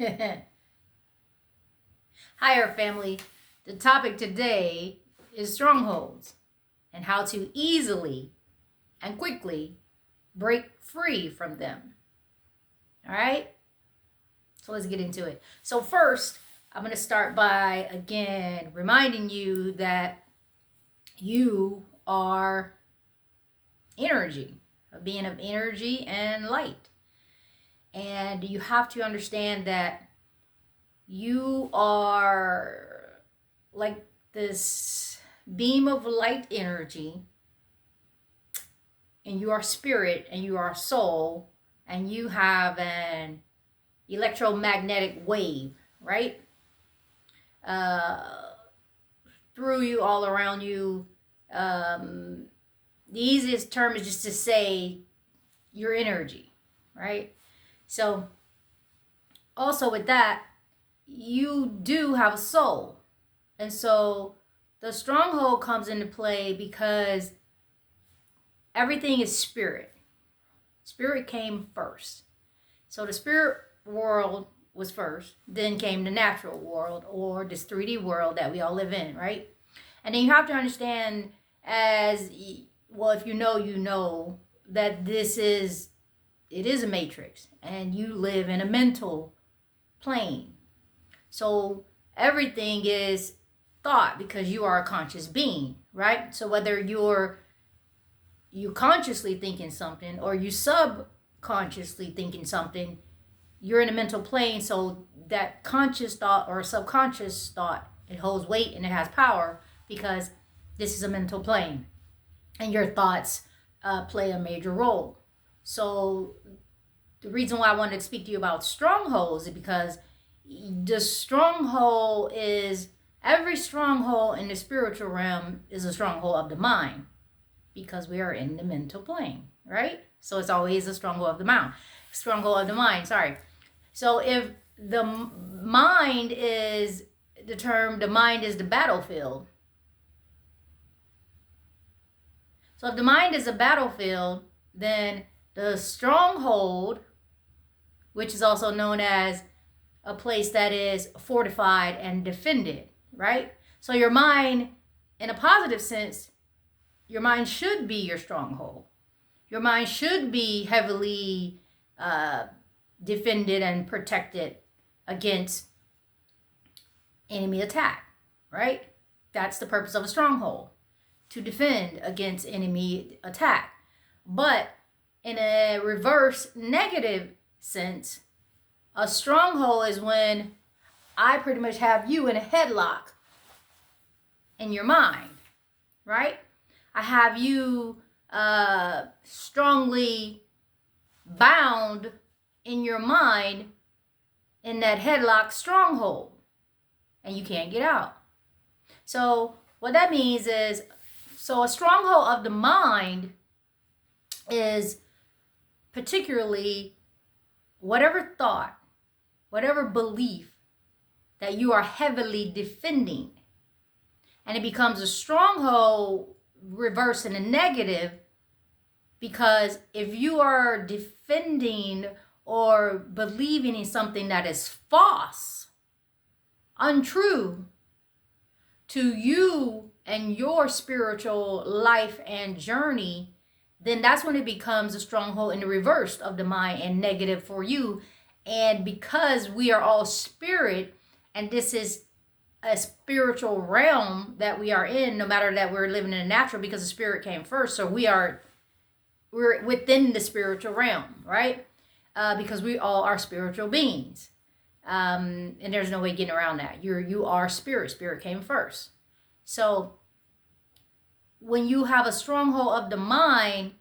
Hi, our family. The topic today is strongholds and how to easily and quickly break free from them. All right? So let's get into it. So, first, I'm going to start by again reminding you that you are energy, a being of energy and light. And you have to understand that you are like this beam of light energy, and you are spirit, and you are soul, and you have an electromagnetic wave, right? Through you, all around you. The easiest term is just to say your energy, right? So, also with that, you do have a soul. And so the stronghold comes into play because everything is spirit. Spirit came first. So the spirit world was first, then came the natural world, or this 3D world that we all live in, right? And then you have to understand, as well, if you know that it is a matrix, and you live in a mental plane. So everything is thought because you are a conscious being, right? So whether you consciously thinking something or you subconsciously thinking something, you're in a mental plane. So that conscious thought or subconscious thought, it holds weight and it has power because this is a mental plane, and your thoughts play a major role. So the reason why I wanted to speak to you about strongholds is because the stronghold is every stronghold in the spiritual realm is a stronghold of the mind, because we are in the mental plane, right? So it's always a stronghold of the mind, sorry. So if the mind is the mind is the battlefield. So if the mind is a battlefield, then the stronghold, which is also known as a place that is fortified and defended, right? So your mind, in a positive sense, your mind should be your stronghold. Your mind should be heavily defended and protected against enemy attack, right? That's the purpose of a stronghold, to defend against enemy attack. But in a reverse negative sense, a stronghold is when I pretty much have you in a headlock in your mind, right? I have you strongly bound in your mind in that headlock stronghold, and you can't get out. So what that means is, so a stronghold of the mind is particularly whatever thought, whatever belief that you are heavily defending. And it becomes a stronghold reverse in a negative, because if you are defending or believing in something that is false, untrue to you and your spiritual life and journey, then that's when it becomes a stronghold in the reverse of the mind and negative for you. And because we are all spirit, and this is a spiritual realm that we are in, no matter that we're living in a natural, because the spirit came first. So we're within the spiritual realm, right? Because we all are spiritual beings. And there's no way getting around that. You are spirit. Spirit came first. So when you have a stronghold of the mind,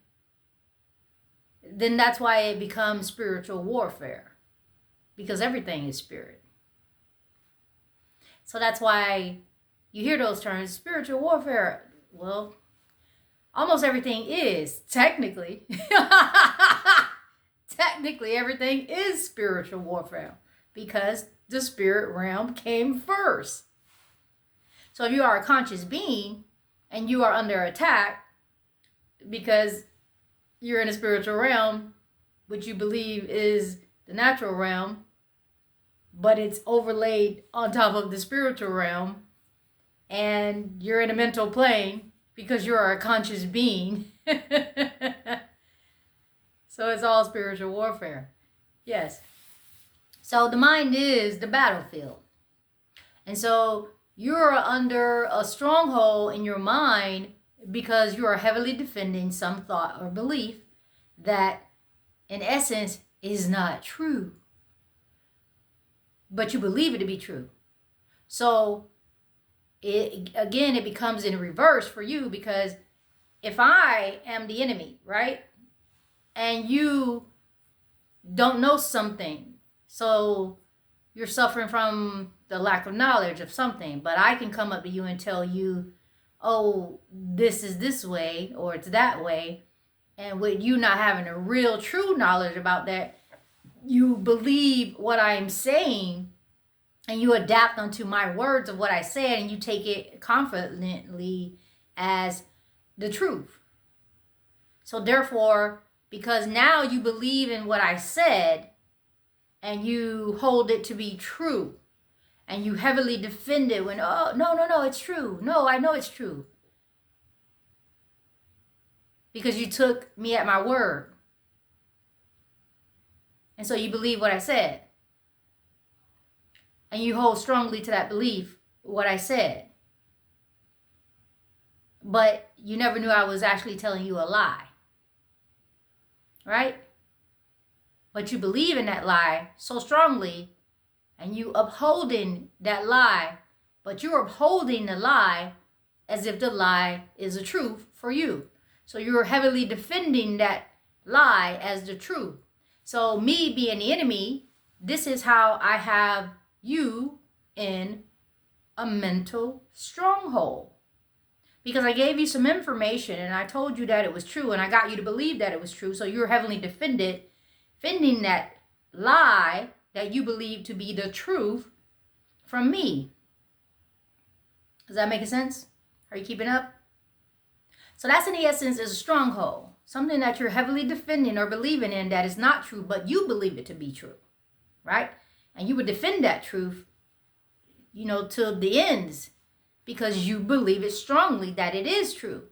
then that's why it becomes spiritual warfare, because everything is spirit. So that's why you hear those terms, spiritual warfare. Well, almost everything is, technically. Technically, everything is spiritual warfare, because the spirit realm came first. So if you are a conscious being and you are under attack because you're in a spiritual realm, which you believe is the natural realm, but it's overlaid on top of the spiritual realm, and you're in a mental plane because you're a conscious being. So it's all spiritual warfare. Yes. So the mind is the battlefield. And so you're under a stronghold in your mind because you are heavily defending some thought or belief that in essence is not true. But you believe it to be true. So it becomes in reverse for you, because if I am the enemy, right? And you don't know something, so you're suffering from the lack of knowledge of something, but I can come up to you and tell you, oh, this is this way or it's that way. And with you not having a real true knowledge about that, you believe what I'm saying and you adapt unto my words of what I said, and you take it confidently as the truth. So therefore, because now you believe in what I said and you hold it to be true, and you heavily defend it when, oh, no, it's true. No, I know it's true. Because you took me at my word. And so you believe what I said. And you hold strongly to that belief, what I said. But you never knew I was actually telling you a lie. Right? But you believe in that lie so strongly, and you upholding that lie, but you're upholding the lie as if the lie is the truth for you. So you're heavily defending that lie as the truth. So me being the enemy, this is how I have you in a mental stronghold. Because I gave you some information and I told you that it was true, and I got you to believe that it was true. So you're heavily defending that lie that you believe to be the truth from me. Does that make sense? Are you keeping up? So that's in the essence is a stronghold. Something that you're heavily defending or believing in that is not true, but you believe it to be true. Right? And you would defend that truth, till the ends, because you believe it strongly that it is true.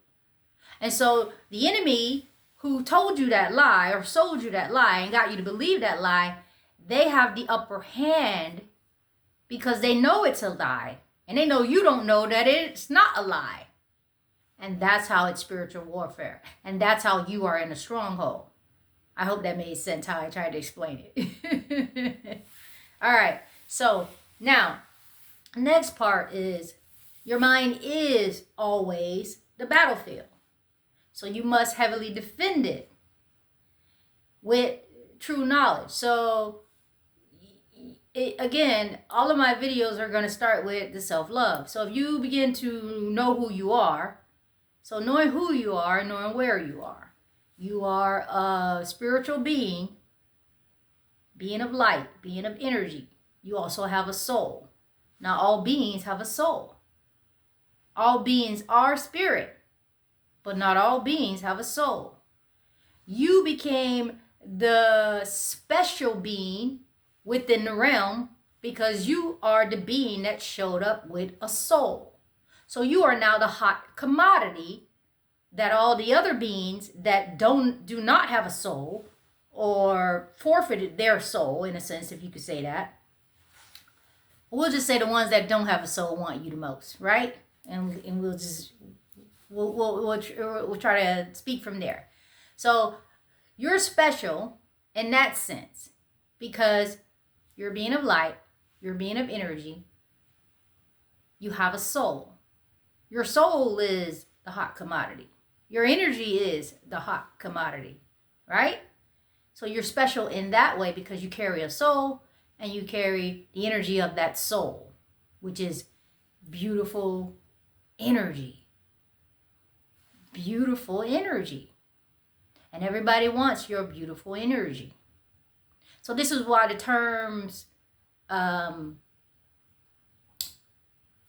And so the enemy who told you that lie or sold you that lie and got you to believe that lie, they have the upper hand because they know it's a lie. And they know you don't know that it's not a lie. And that's how it's spiritual warfare. And that's how you are in a stronghold. I hope that made sense how I tried to explain it. All right. So now, next part is your mind is always the battlefield. So you must heavily defend it with true knowledge. So again, all of my videos are going to start with the self-love. So if you begin to know who you are, so knowing who you are, knowing where you are a spiritual being of light, being of energy. You also have a soul. Now all beings have a soul. All beings are spirit, but not all beings have a soul. You became the special being within the realm because you are the being that showed up with a soul. So you are now the hot commodity that all the other beings that do not have a soul or forfeited their soul, in a sense, if you could say that. We'll just say the ones that don't have a soul want you the most, right? And we'll try to speak from there. So you're special in that sense because you're a being of light, you're a being of energy, you have a soul. Your soul is the hot commodity. Your energy is the hot commodity, right? So you're special in that way because you carry a soul and you carry the energy of that soul, which is beautiful energy. Beautiful energy. And everybody wants your beautiful energy. So this is why the terms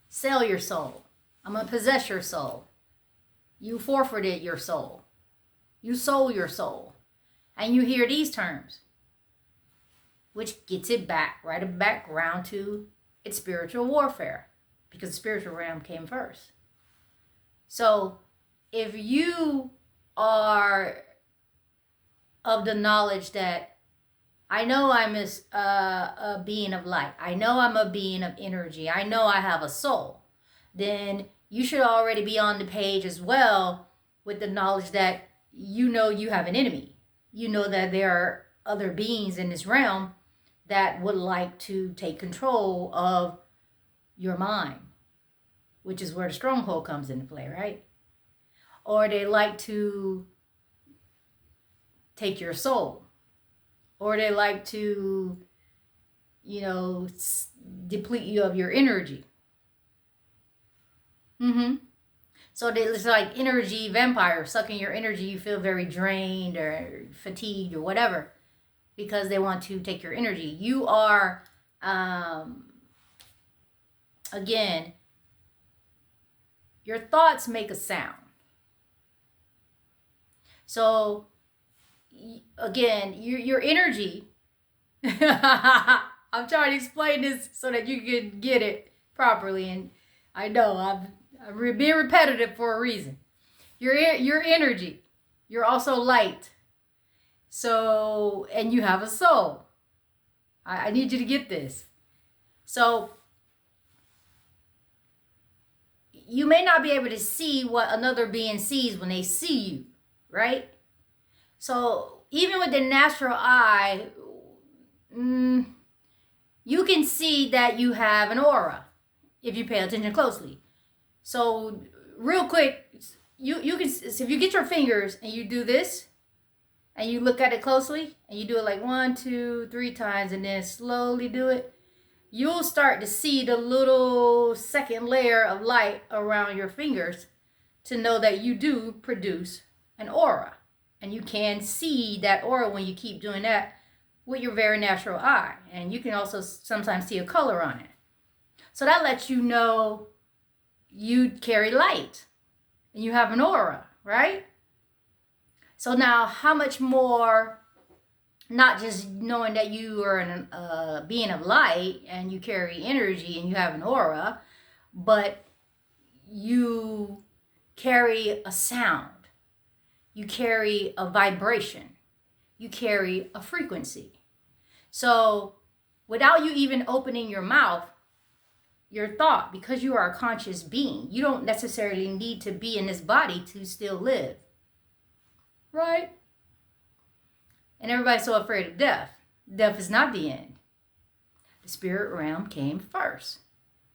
sell your soul. I'm going to possess your soul. You forfeited your soul. You sold your soul. And you hear these terms. which gets it back around to its spiritual warfare, because the spiritual realm came first. So if you are of the knowledge that I know I'm a being of light, I know I'm a being of energy, I know I have a soul, then you should already be on the page as well with the knowledge that you know you have an enemy. You know that there are other beings in this realm that would like to take control of your mind, which is where the stronghold comes into play, right? Or they like to take your soul, or they like to, deplete you of your energy. So it's like energy vampire, sucking your energy. You feel very drained or fatigued or whatever, because they want to take your energy. You are, again, your thoughts make a sound. So, again, your energy, I'm trying to explain this so that you can get it properly. And I know I'm being repetitive for a reason. Your energy, you're also light. So, and you have a soul. I need you to get this. So, you may not be able to see what another being sees when they see you, right? So, even with the natural eye, you can see that you have an aura if you pay attention closely. So, real quick, you can, so if you get your fingers and you do this, and you look at it closely, and you do it like 1, 2, 3 times, and then slowly do it, you'll start to see the little second layer of light around your fingers to know that you do produce an aura. And you can see that aura when you keep doing that with your very natural eye. And you can also sometimes see a color on it. So that lets you know you carry light and you have an aura, right? So now, how much more, not just knowing that you are a being of light and you carry energy and you have an aura, but you carry a sound, you carry a vibration, you carry a frequency. So without you even opening your mouth, your thought, because you are a conscious being, you don't necessarily need to be in this body to still live. Right? And everybody's so afraid of death. Death is not the end. The spirit realm came first.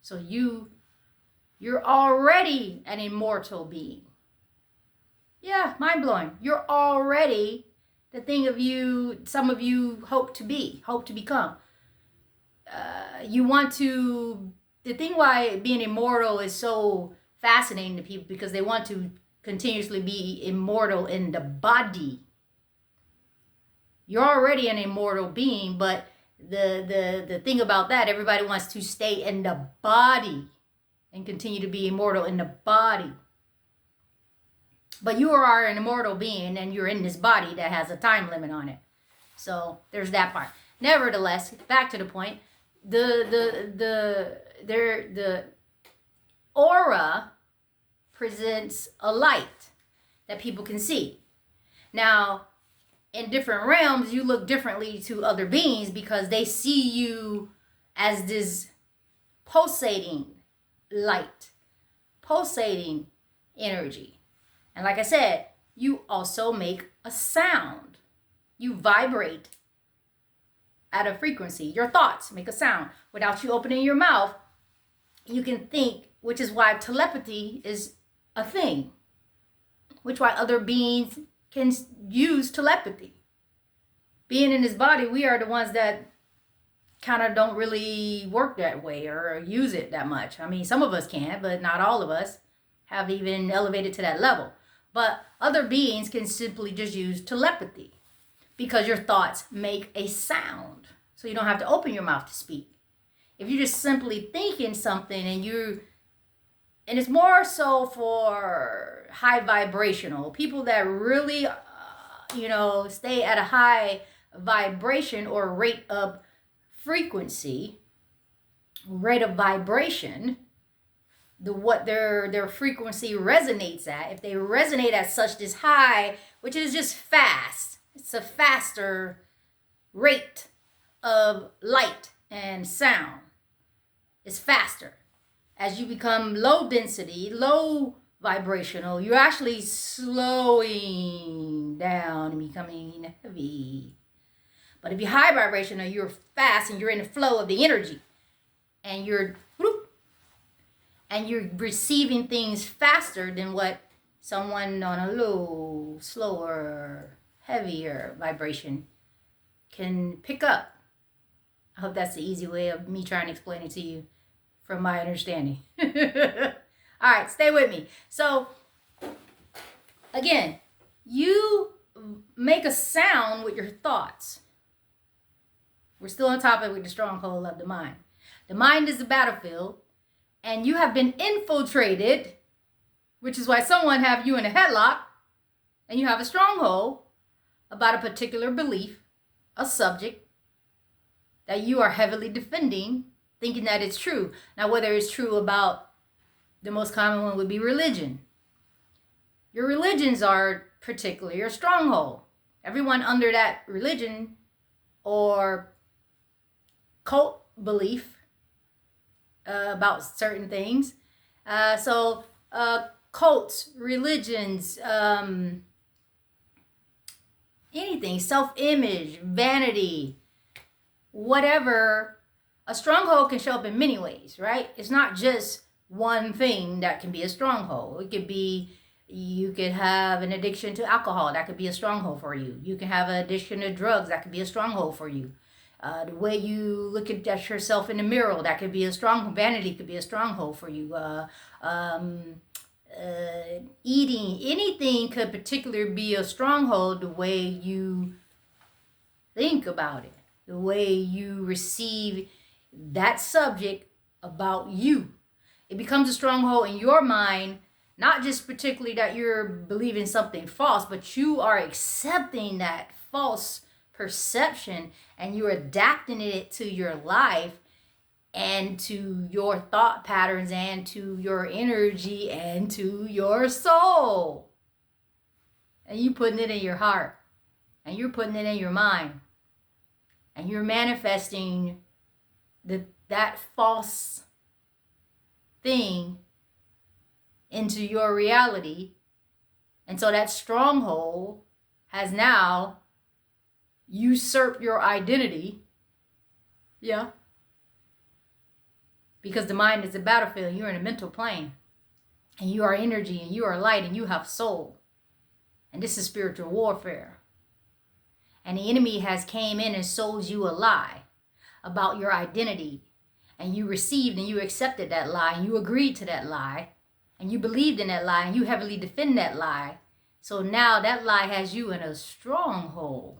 So you're already an immortal being. Yeah, mind blowing. You're already the thing of you, some of you hope to become. The thing why being immortal is so fascinating to people, because they want to continuously be immortal in the body. You're already an immortal being, but the thing about that, everybody wants to stay in the body and continue to be immortal in the body. But you are an immortal being, and you're in this body that has a time limit on it. So there's that part. Nevertheless, back to the point, the aura presents a light that people can see. Now, in different realms, you look differently to other beings because they see you as this pulsating light, pulsating energy. And like I said, you also make a sound. You vibrate at a frequency. Your thoughts make a sound. Without you opening your mouth, you can think, which is why telepathy is a thing, which why other beings can use telepathy. Being in this body, we are the ones that kind of don't really work that way or use it that much. I mean, some of us can, but not all of us have even elevated to that level. But other beings can simply just use telepathy because your thoughts make a sound. So you don't have to open your mouth to speak. If you're just simply thinking something and it's more so for high vibrational people that really, stay at a high vibration or rate of frequency, rate of vibration, what their frequency resonates at. If they resonate at such this high, which is just fast, it's a faster rate of light and sound. It's faster. As you become low density, low vibrational, you're actually slowing down and becoming heavy. But if you're high vibrational, you're fast and you're in the flow of the energy. And you're receiving things faster than what someone on a low, slower, heavier vibration can pick up. I hope that's the easy way of me trying to explain it to you from my understanding. All right, stay with me. So, again, you make a sound with your thoughts. We're still on topic with the stronghold of the mind. The mind is the battlefield, and you have been infiltrated, which is why someone have you in a headlock, and you have a stronghold about a particular belief, a subject that you are heavily defending, thinking that it's true. Now, whether it's true about, the most common one would be religion. Your religions are particularly your stronghold. Everyone under that religion or cult belief about certain things. Cults, religions, anything, self-image, vanity, whatever. A stronghold can show up in many ways, right? It's not just one thing that can be a stronghold. It could be, you could have an addiction to alcohol. That could be a stronghold for you. You can have an addiction to drugs. That could be a stronghold for you. The way you look at yourself in the mirror, that could be a stronghold. Vanity could be a stronghold for you. Eating, anything could particularly be a stronghold. The way you think about it, the way you receive that subject about you. It becomes a stronghold in your mind, not just particularly that you're believing something false, but you are accepting that false perception and you're adapting it to your life and to your thought patterns and to your energy and to your soul. And you putting it in your heart and you're putting it in your mind and you're manifesting that false thing into your reality. And so that stronghold has now usurped your identity. Yeah. Because the mind is a battlefield. You're in a mental plane. And you are energy and you are light and you have soul. And this is spiritual warfare. And the enemy has came in and sold you a lie about your identity. And you received and you accepted that lie. And you agreed to that lie. And you believed in that lie. And you heavily defend that lie. So now that lie has you in a stronghold.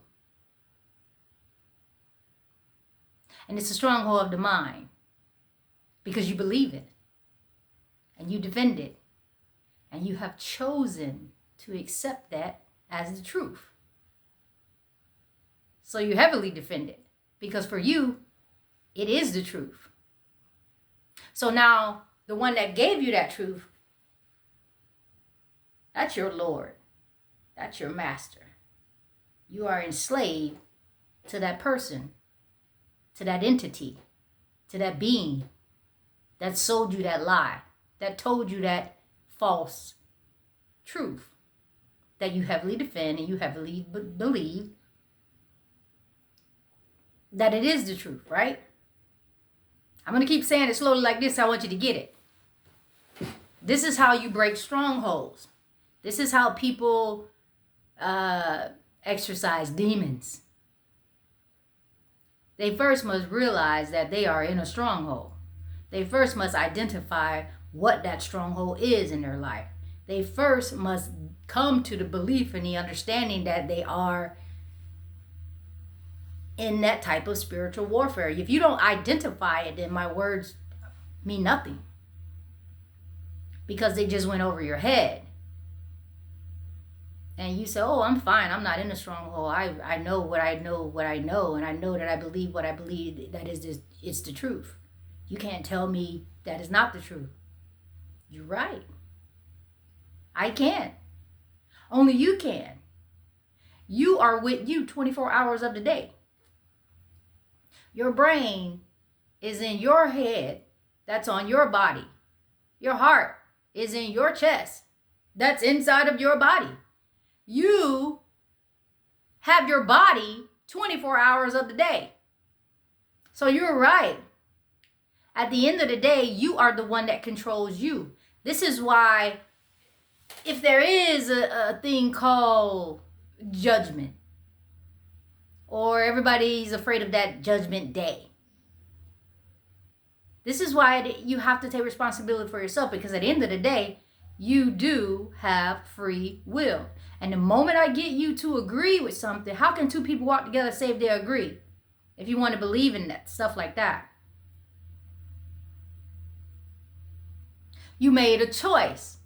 And it's a stronghold of the mind. Because you believe it. And you defend it. And you have chosen to accept that as the truth. So you heavily defend it. Because for you, it is the truth. So now, the one that gave you that truth, that's your Lord. That's your master. You are enslaved to that person, to that entity, to that being that sold you that lie, that told you that false truth that you heavily defend and you heavily believe that it is the truth, right? I'm going to keep saying it slowly like this. I want you to get it. This is how you break strongholds. This is how people exorcise demons. They first must realize that they are in a stronghold. They first must identify what that stronghold is in their life. They first must come to the belief and the understanding that they are in that type of spiritual warfare. If you don't identify it, then my words mean nothing. Because they just went over your head. and you say, oh, I'm fine, I'm not in a stronghold, I know what I know, and I know that I believe what I believe, that is just, it's the truth. You can't tell me that is not the truth. You're right. I can't. Only you can. You are with you 24 hours of the day. Your brain is in your head, that's on your body. Your heart is in your chest, that's inside of your body. You have your body 24 hours of the day. So you're right. At the end of the day, you are the one that controls you. This is why, if there is a thing called judgment, or everybody's afraid of that judgment day, this is why you have to take responsibility for yourself, because at the end of the day, you do have free will. And the moment I get you to agree with something, how can two people walk together and say if they agree? If you want to believe in that, stuff like that. You made a choice.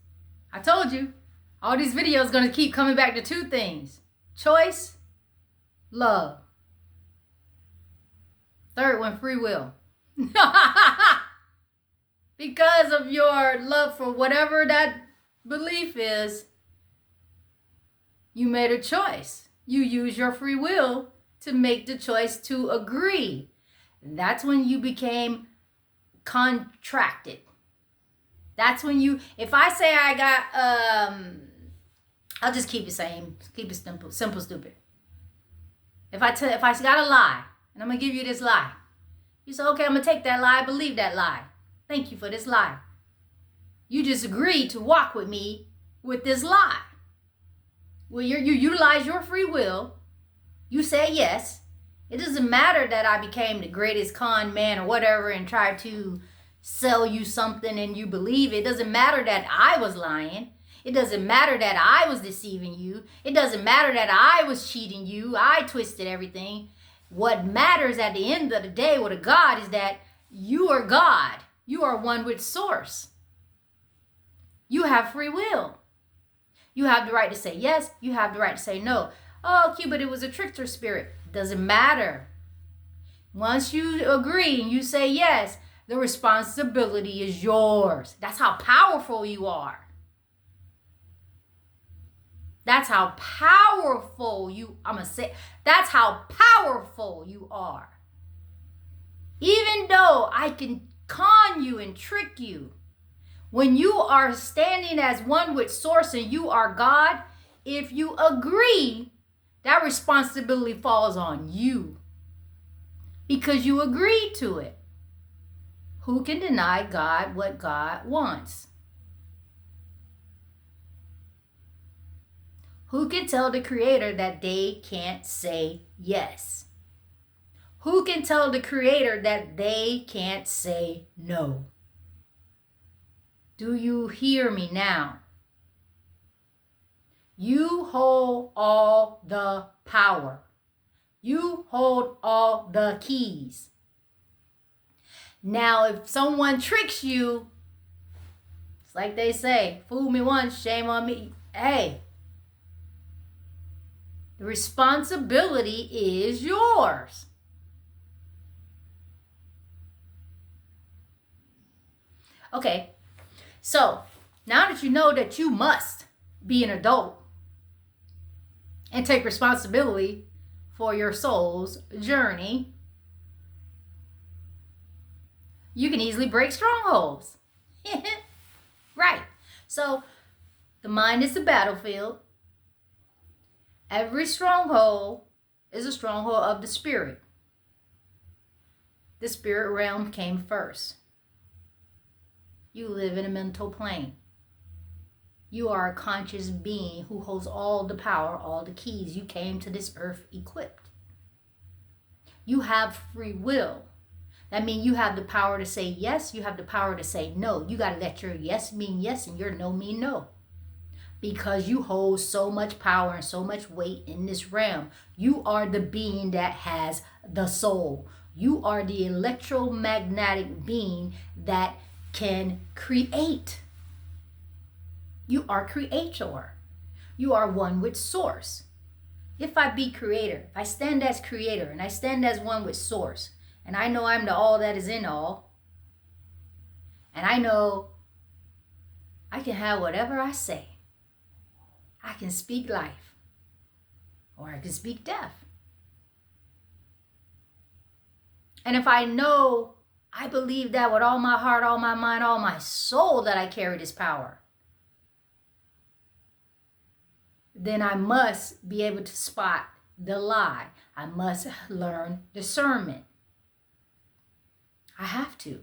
I told you, all these videos are going to keep coming back to two things. Choice, love. Third one, free will. Because of your love for whatever that belief is, you made a choice. You use your free will to make the choice to agree. That's when you became contracted. That's when you, if I say I got, I'll just keep it same, keep it simple, stupid. If I got a lie, and I'm going to give you this lie. You say, okay, I'm going to take that lie, believe that lie. Thank you for this lie. You just agreed to walk with me with this lie. Well, you utilize your free will. You say yes. It doesn't matter that I became the greatest con man or whatever and tried to sell you something and you believe it. It doesn't matter that I was lying. It doesn't matter that I was deceiving you. It doesn't matter that I was cheating you. I twisted everything. What matters at the end of the day with a God is that you are God. You are one with source. You have free will. You have the right to say yes. You have the right to say no. Oh, Q, but it was a trickster spirit. Doesn't matter. Once you agree and you say yes, the responsibility is yours. That's how powerful you are. That's how powerful you, that's how powerful you are. Even though I can con you and trick you, when you are standing as one with source and you are God, if you agree, that responsibility falls on you because you agreed to it. Who can deny God what God wants? Who can tell the Creator that they can't say yes? Who can tell the Creator that they can't say no? Do you hear me now? You hold all the power. You hold all the keys. Now, if someone tricks you, it's like they say, fool me once, shame on me. Hey, the responsibility is yours. Okay, so now that you know that you must be an adult and take responsibility for your soul's journey, you can easily break strongholds. Right. So the mind is the battlefield. Every stronghold is a stronghold of the spirit. The spirit realm came first. You live in a mental plane. You are a conscious being who holds all the power, all the keys. You came to this earth equipped. You have free will. That means you have the power to say yes. You have the power to say no. You got to let your yes mean yes and your no mean no. Because you hold so much power and so much weight in this realm. You are the being that has the soul. You are the electromagnetic being that can create. You are creator. You are one with source. If I be creator, if I stand as creator and I stand as one with source, and I know I'm the all that is in all, and I know I can have whatever I say. I can speak life, or I can speak death. And if I know, I believe that with all my heart, all my mind, all my soul, that I carry this power, then I must be able to spot the lie. I must learn discernment. I have to.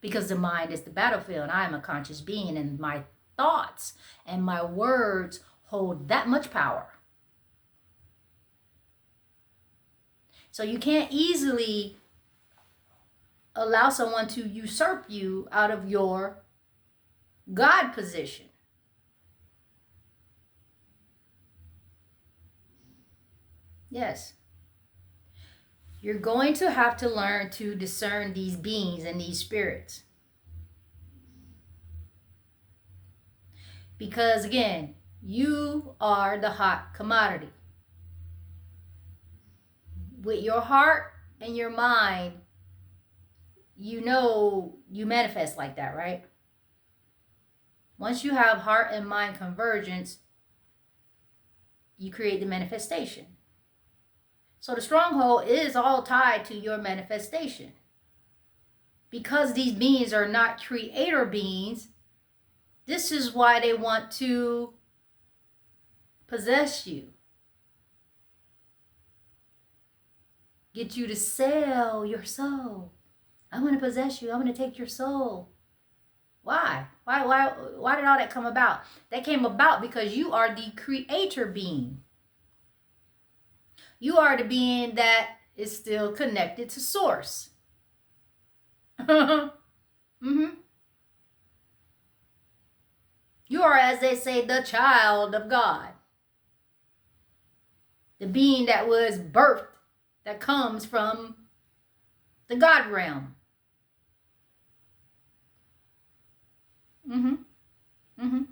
Because the mind is the battlefield, and I am a conscious being, and my thoughts and my words hold that much power. So you can't easily allow someone to usurp you out of your God position. Yes. You're going to have to learn to discern these beings and these spirits. Because again, you are the hot commodity. With your heart and your mind, you know you manifest like that, right? Once you have heart and mind convergence, you create the manifestation. So the stronghold is all tied to your manifestation. Because these beings are not creator beings, this is why they want to possess you. Get you to sell your soul. I'm going to possess you. I'm going to take your soul. Why? Why did all that come about? That came about because you are the creator being. You are the being that is still connected to source. Mm-hmm. You are, as they say, the child of God. The being that was birthed, that comes from the God realm. Mm-hmm. Mm-hmm.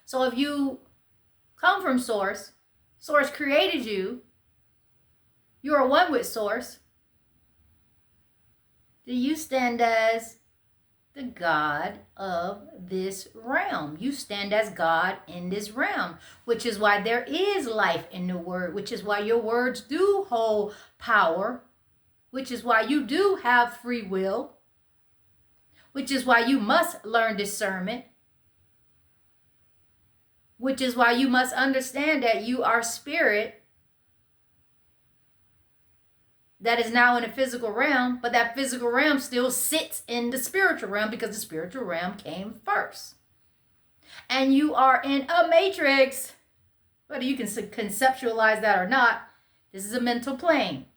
So if you come from source, source created you, you are one with source, then you stand as the God of this realm. You stand as God in this realm, which is why there is life in the word, which is why your words do hold power, which is why you do have free will, which is why you must learn discernment, which is why you must understand that you are spirit that is now in the physical realm, but that physical realm still sits in the spiritual realm because the spiritual realm came first. And you are in a matrix. Whether you can conceptualize that or not, this is a mental plane.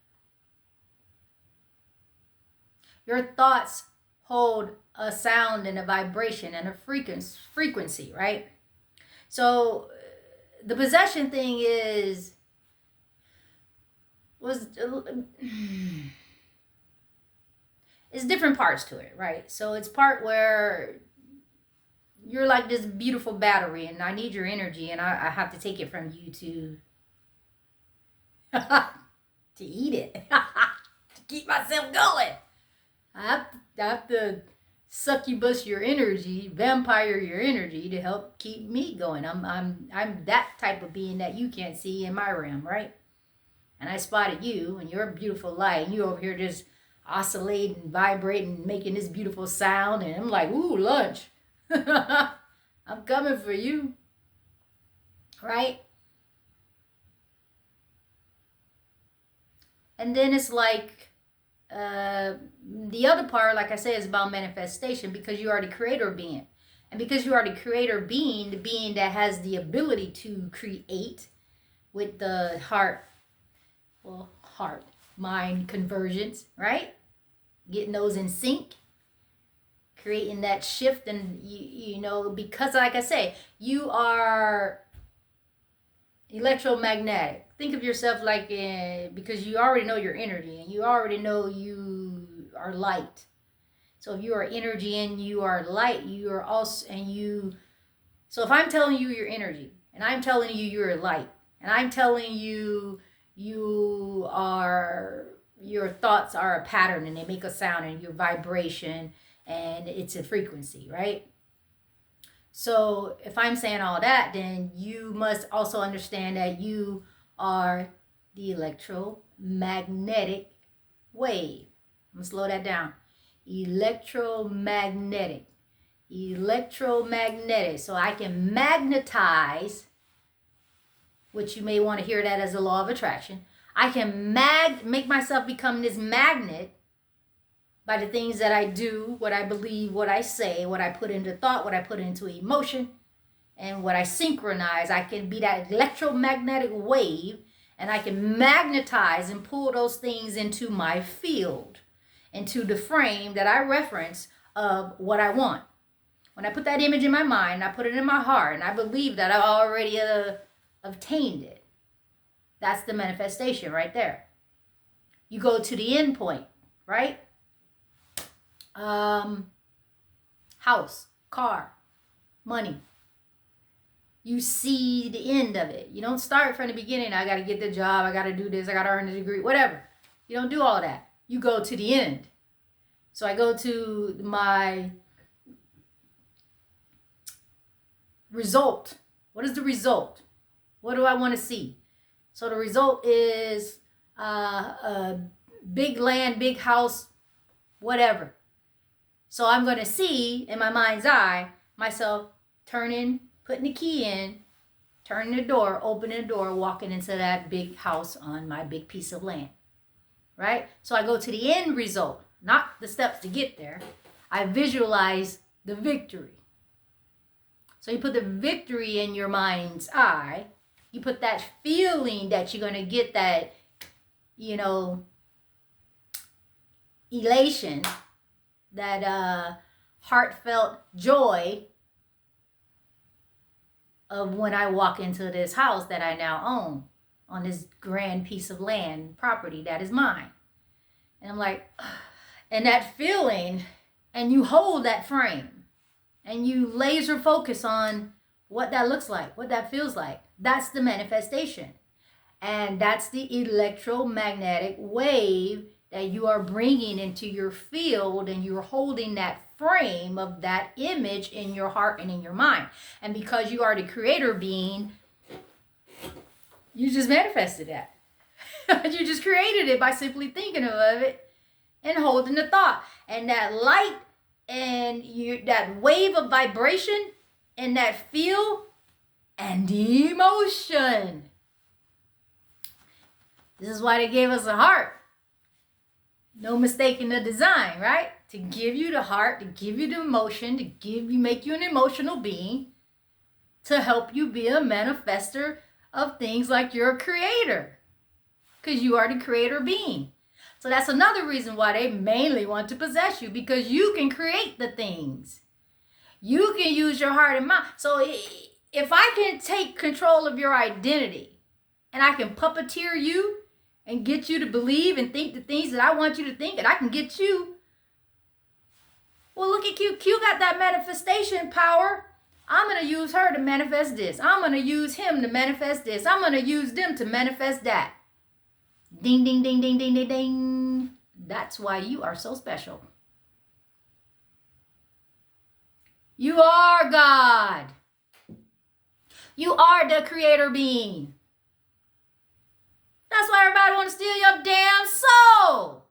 Your thoughts hold a sound and a vibration and a frequency, right? So the possession thing it's different parts to it, right? So it's part where you're like this beautiful battery and I need your energy and I have to take it from you to to eat it, to keep myself going. I have to succubus your energy, vampire your energy to help keep me going. I'm that type of being that you can't see in my realm, right? And I spotted you and your beautiful light, and you over here just oscillating, vibrating, making this beautiful sound, and I'm like, ooh, lunch. I'm coming for you, right? And then it's like the other part, like I said, is about manifestation because you are the creator being. And because you are the creator being, the being that has the ability to create with the heart, mind conversions, right? Getting those in sync, creating that shift. And you know, because like I say, you are electromagnetic. Think of yourself like because you already know your energy and you already know you are light. So if you are energy and you are light, you are also, and you So if I'm telling you your energy, and I'm telling you you're light, and I'm telling you your thoughts are a pattern and they make a sound and your vibration and it's a frequency, right? So if I'm saying all that, then you must also understand that you are the electromagnetic wave. I'm gonna slow that down. Electromagnetic. Electromagnetic. So I can magnetize, which you may want to hear that as the law of attraction. I can make myself become this magnet by the things that I do, what I believe, what I say, what I put into thought, what I put into emotion, and what I synchronize. I can be that electromagnetic wave, and I can magnetize and pull those things into my field, into the frame that I reference of what I want. When I put that image in my mind, I put it in my heart, and I believe that I already obtained it. That's the manifestation right there. You go to the end point, right? House, car, money. You see the end of it. You don't start from the beginning. I got to get the job. I got to do this. I got to earn the degree, whatever. You don't do all that. You go to the end. So I go to my result. What is the result? What do I want to see? So the result is a big land, big house, whatever. So I'm going to see in my mind's eye myself turning, putting the key in, turning the door, opening the door, walking into that big house on my big piece of land. Right? So I go to the end result, not the steps to get there. I visualize the victory. So you put the victory in your mind's eye. You put that feeling that you're going to get that, elation, that heartfelt joy of when I walk into this house that I now own on this grand piece of land, property that is mine. And I'm like, and that feeling, and you hold that frame and you laser focus on what that looks like, what that feels like. That's the manifestation. And that's the electromagnetic wave that you are bringing into your field, and you're holding that frame of that image in your heart and in your mind. And because you are the creator being, you just manifested that. You just created it by simply thinking of it and holding the thought. And that light and that wave of vibration and that feel and emotion. This is why they gave us a heart. No mistake in the design, right? To give you the heart, to give you the emotion, make you an emotional being, to help you be a manifester of things like you're a creator. Because you are the creator being. So that's another reason why they mainly want to possess you, because you can create the things. You can use your heart and mind. So if I can take control of your identity and I can puppeteer you and get you to believe and think the things that I want you to think, and I can get you. Well, look at Q. Q got that manifestation power. I'm going to use her to manifest this. I'm going to use him to manifest this. I'm going to use them to manifest that. Ding, ding, ding, ding, ding, ding, ding. That's why you are so special. You are God. You are the creator being. That's why everybody want to steal your damn soul.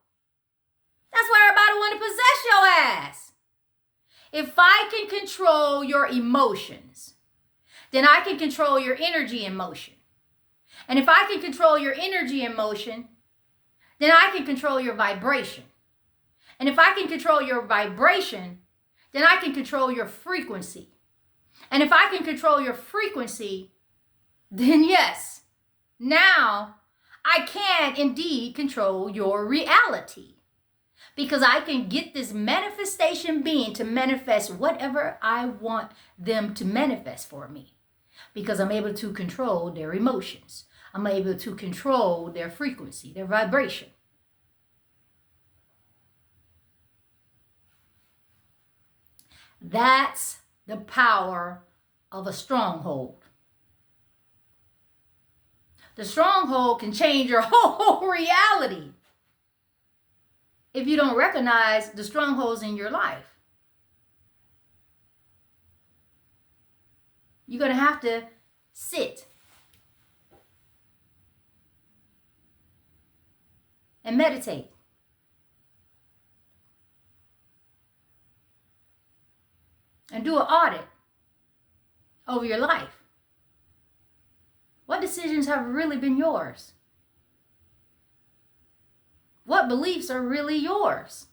That's why everybody want to possess your ass. If I can control your emotions, then I can control your energy and motion. And if I can control your energy and motion, then I can control your vibration. And if I can control your vibration, then I can control your frequency. And if I can control your frequency, then yes, now I can indeed control your reality, because I can get this manifestation being to manifest whatever I want them to manifest for me, because I'm able to control their emotions. I'm able to control their frequency, their vibration. That's the power of a stronghold. The stronghold can change your whole reality if you don't recognize the strongholds in your life. You're going to have to sit and meditate. And do an audit over your life. What decisions have really been yours? What beliefs are really yours?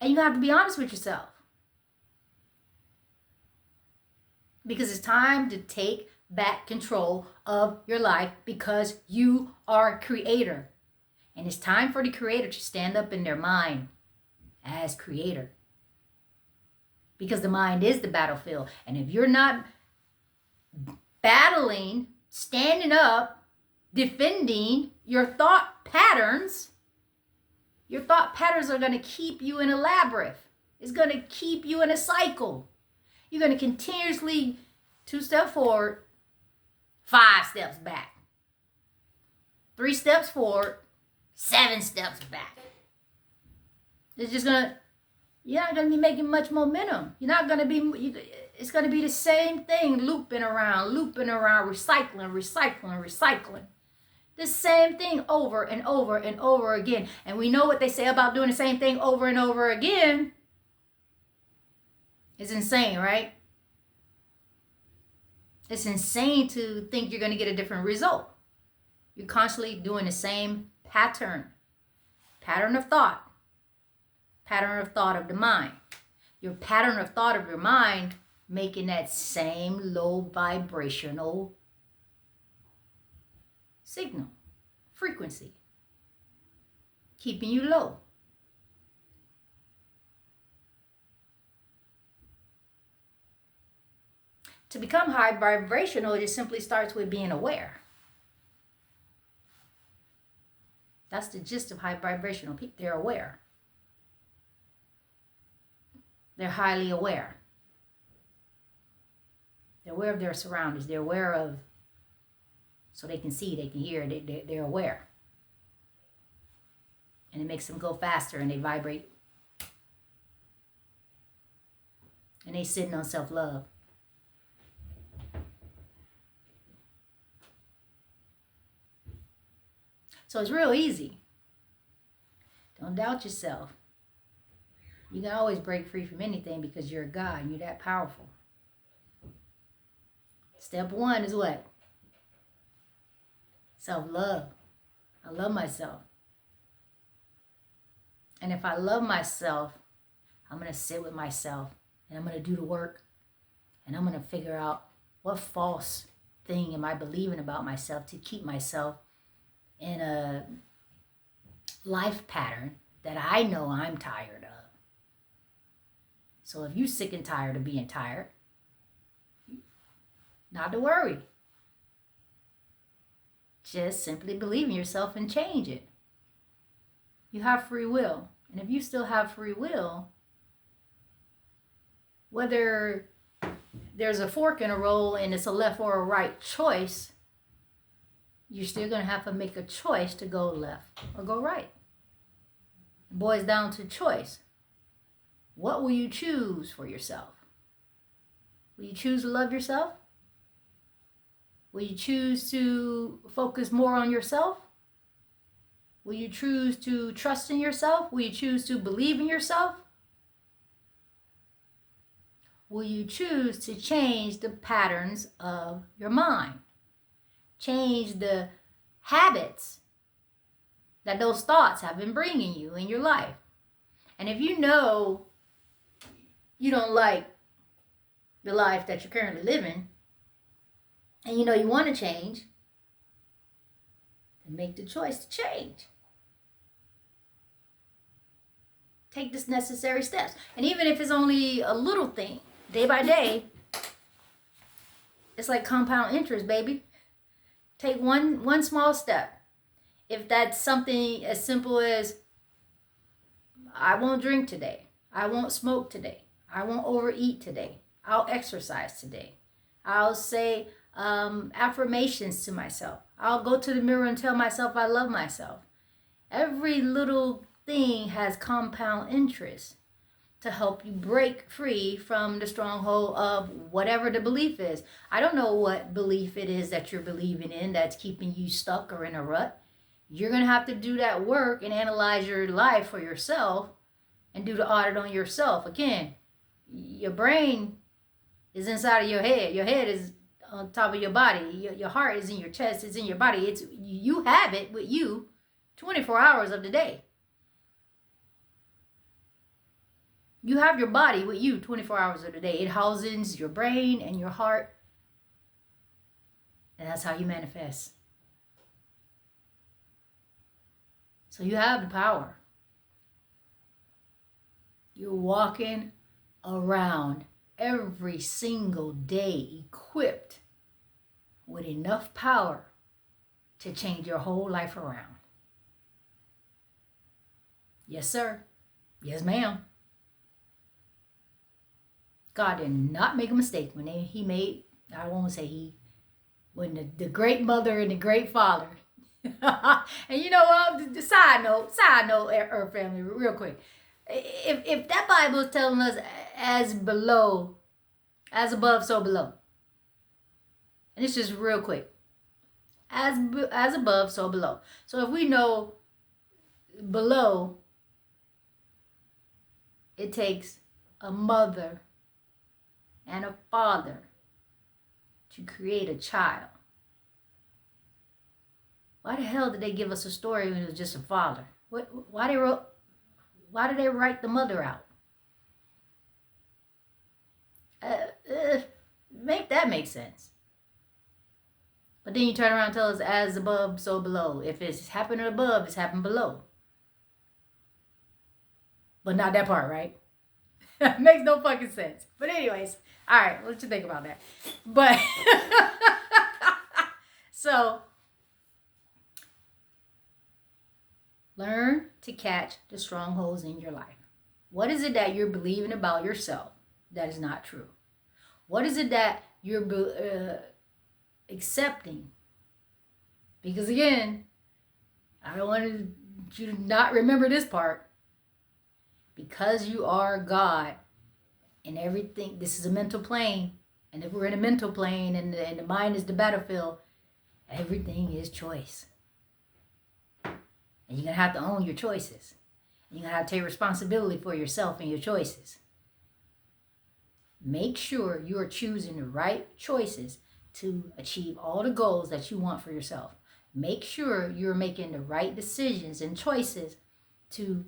And you have to be honest with yourself. Because it's time to take back control of your life, because you are a creator. And it's time for the creator to stand up in their mind as creator. Because the mind is the battlefield. And if you're not battling, standing up, defending your thought patterns are going to keep you in a labyrinth. It's going to keep you in a cycle. You're going to continuously 2 steps forward, 5 steps back. 3 steps forward, 7 steps back. It's just you're not going to be making much momentum. You're not going to be, it's going to be the same thing, looping around, recycling. The same thing over and over and over again. And we know what they say about doing the same thing over and over again. It's insane, right? It's insane to think you're going to get a different result. You're constantly doing the same pattern of thought. Pattern of thought of the mind. Your pattern of thought of your mind making that same low vibrational signal, frequency, keeping you low. To become high vibrational, it just simply starts with being aware. That's the gist of high vibrational people. They're aware. They're highly aware. They're aware of their surroundings. They're aware of, so they can see, they can hear, they're aware. And it makes them go faster and they vibrate. And they sitting on self-love. So it's real easy. Don't doubt yourself. You can always break free from anything because you're a God and you're that powerful. Step 1 is what? Self-love. I love myself. And if I love myself, I'm going to sit with myself and I'm going to do the work. And I'm going to figure out what false thing am I believing about myself to keep myself in a life pattern that I know I'm tired of. So if you're sick and tired of being tired, not to worry. Just simply believe in yourself and change it. You have free will. And if you still have free will, whether there's a fork in a roll and it's a left or a right choice, you're still going to have to make a choice to go left or go right. It boils down to choice. What will you choose for yourself? Will you choose to love yourself? Will you choose to focus more on yourself? Will you choose to trust in yourself? Will you choose to believe in yourself? Will you choose to change the patterns of your mind? Change the habits that those thoughts have been bringing you in your life. And if you know you don't like the life that you're currently living, and you know you want to change, then make the choice to change. Take the necessary steps. And even if it's only a little thing, day by day, it's like compound interest, baby. Take one small step. If that's something as simple as, I won't drink today. I won't smoke today. I won't overeat today. I'll exercise today. I'll say affirmations to myself. I'll go to the mirror and tell myself I love myself. Every little thing has compound interest to help you break free from the stronghold of whatever the belief is. I don't know what belief it is that you're believing in that's keeping you stuck or in a rut. You're going to have to do that work and analyze your life for yourself and do the audit on yourself. Again, your brain is inside of your head. Your head is on top of your body. Your heart is in your chest. It's in your body. It's you have it with you 24 hours of the day. You have your body with you 24 hours of the day. It houses your brain and your heart. And that's how you manifest. So you have the power. You're walking around every single day equipped with enough power to change your whole life around. Yes, sir. Yes, ma'am. God did not make a mistake when he made, I won't say he, when the great mother and the great father. And you know what? The side note, Earth family, real quick. If that Bible is telling us as above, so below. And it's just real quick. As above, so below. So if we know below, it takes a mother and a father to create a child. Why the hell did they give us a story when it was just a father? Why did they write the mother out? Make that make sense. But then you turn around and tell us as above, so below. If it's happening above, it's happening below. But not that part, right? Makes no fucking sense. But anyways, all right, what you think about that? But so learn to catch the strongholds in your life. What is it that you're believing about yourself that is not true? What is it that you're accepting? Because again, I don't want you to not remember this part. Because you are God and everything, this is a mental plane. And if we're in a mental plane and the mind is the battlefield, everything is choice. And you're going to have to own your choices. You're going to have to take responsibility for yourself and your choices. Make sure you are choosing the right choices to achieve all the goals that you want for yourself. Make sure you're making the right decisions and choices to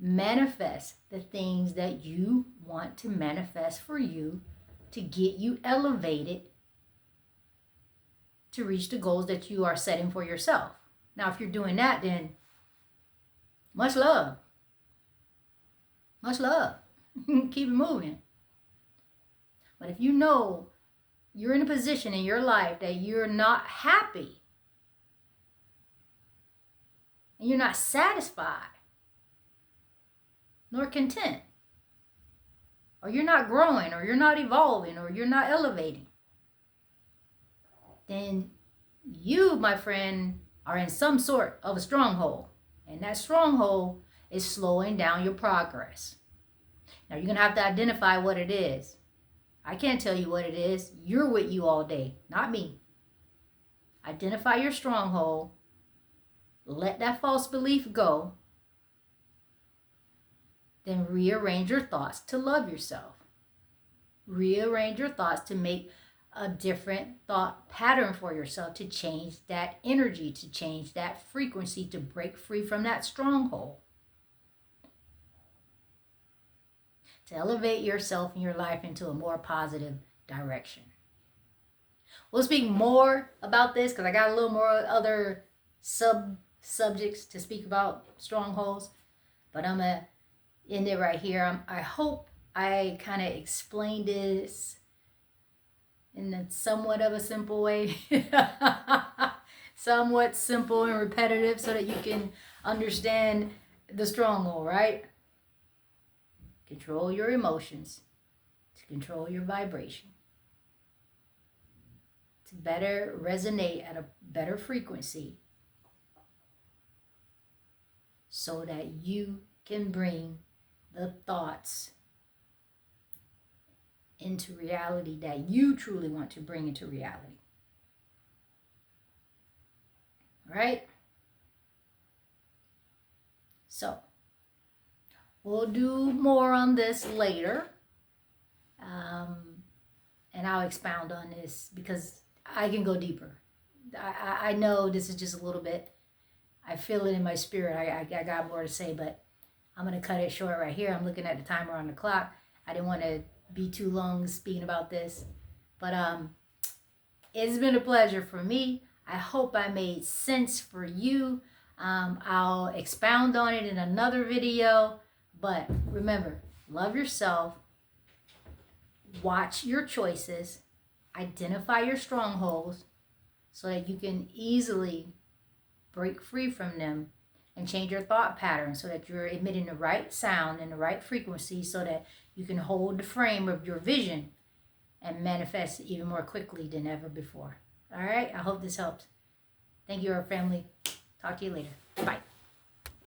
manifest the things that you want to manifest for you to get you elevated to reach the goals that you are setting for yourself. Now, if you're doing that, then much love. Much love. Keep it moving. But if you know you're in a position in your life that you're not happy and you're not satisfied nor content, or you're not growing, or you're not evolving, or you're not elevating, then you, my friend, are in some sort of a stronghold. And that stronghold is slowing down your progress. Now, you're going to have to identify what it is. I can't tell you what it is. You're with you all day, not me. Identify your stronghold. Let that false belief go. Then rearrange your thoughts to love yourself. Rearrange your thoughts to make a different thought pattern for yourself, to change that energy, to change that frequency, to break free from that stronghold. To elevate yourself and your life into a more positive direction. We'll speak more about this because I got a little more other subjects to speak about strongholds. But I'm going to end it right here. I hope I kind of explained this in a somewhat of a simple way. Somewhat simple and repetitive so that you can understand the stronghold, right? control your emotions, to control your vibration, to better resonate at a better frequency, so that you can bring the thoughts into reality that you truly want to bring into reality. Right? So, we'll do more on this later. And I'll expound on this because I can go deeper. I know this is just a little bit. I feel it in my spirit. I got more to say, but I'm going to cut it short right here. I'm looking at the timer on the clock. I didn't want to be too long speaking about this. But it's been a pleasure for me. I hope I made sense for you. I'll expound on it in another video. But remember, love yourself. Watch your choices. Identify your strongholds so that you can easily break free from them and change your thought pattern so that you're emitting the right sound and the right frequency so that you can hold the frame of your vision and manifest even more quickly than ever before. All right? I hope this helped. Thank you, our family. Talk to you later. Bye.